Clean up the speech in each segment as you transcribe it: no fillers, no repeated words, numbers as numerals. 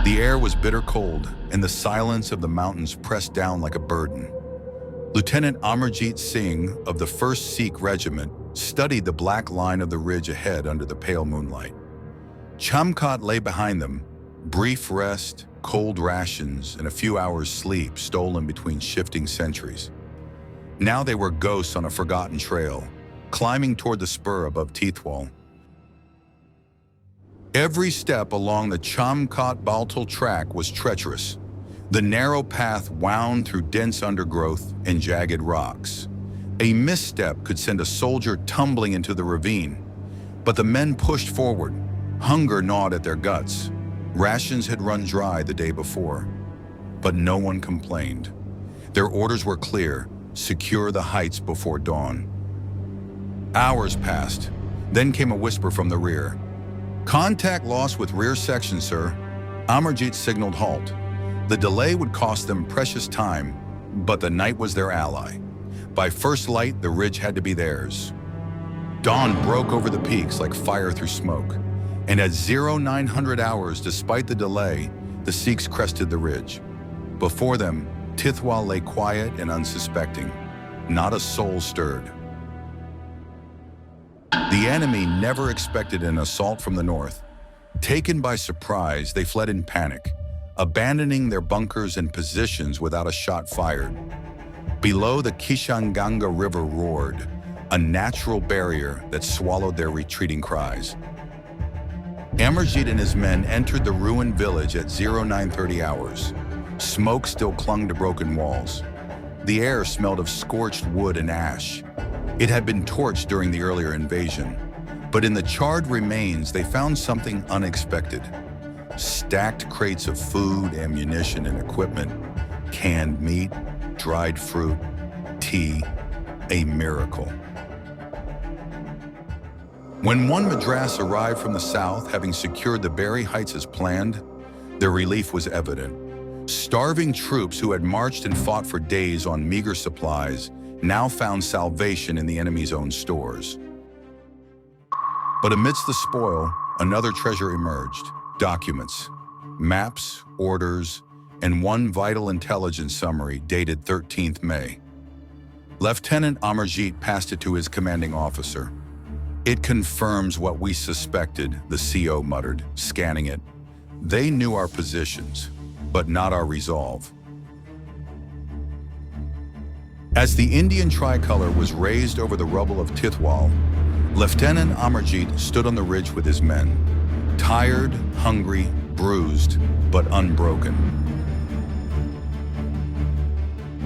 The air was bitter cold, and the silence of the mountains pressed down like a burden. Lieutenant Amarjit Singh of the 1st Sikh Regiment studied the black line of the ridge ahead under the pale moonlight. Chamkat lay behind them, brief rest, cold rations, and a few hours' sleep stolen between shifting sentries. Now they were ghosts on a forgotten trail, climbing toward the spur above Tithwal. Every step along the Chamkat-Baltal track was treacherous. The narrow path wound through dense undergrowth and jagged rocks. A misstep could send a soldier tumbling into the ravine. But the men pushed forward. Hunger gnawed at their guts. Rations had run dry the day before. But no one complained. Their orders were clear: secure the heights before dawn. Hours passed. Then came a whisper from the rear. "Contact lost with rear section, sir." Amarjit signaled halt. The delay would cost them precious time, but the night was their ally. By first light, the ridge had to be theirs. Dawn broke over the peaks like fire through smoke, and at 0900 hours, despite the delay, the Sikhs crested the ridge. Before them, Tithwal lay quiet and unsuspecting. Not a soul stirred. The enemy never expected an assault from the north. Taken by surprise, they fled in panic, abandoning their bunkers and positions without a shot fired. Below, the Kishanganga River roared, a natural barrier that swallowed their retreating cries. Amarjit and his men entered the ruined village at 0930 hours. Smoke still clung to broken walls. The air smelled of scorched wood and ash. It had been torched during the earlier invasion, but in the charred remains they found something unexpected. Stacked crates of food, ammunition, and equipment, canned meat, dried fruit, tea, a miracle. When one Madras arrived from the south, having secured the Berry Heights as planned, their relief was evident. Starving troops who had marched and fought for days on meager supplies now found salvation in the enemy's own stores. But amidst the spoil, another treasure emerged: documents, maps, orders, and one vital intelligence summary dated 13th May. Lieutenant Amarjit passed it to his commanding officer. "It confirms what we suspected," the CO muttered, scanning it. "They knew our positions, but not our resolve." As the Indian tricolor was raised over the rubble of Tithwal, Lieutenant Amarjit stood on the ridge with his men, tired, hungry, bruised, but unbroken.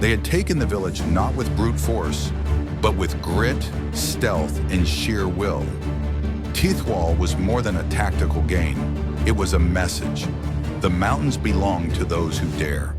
They had taken the village not with brute force, but with grit, stealth, and sheer will. Tithwal was more than a tactical gain. It was a message. The mountains belong to those who dare.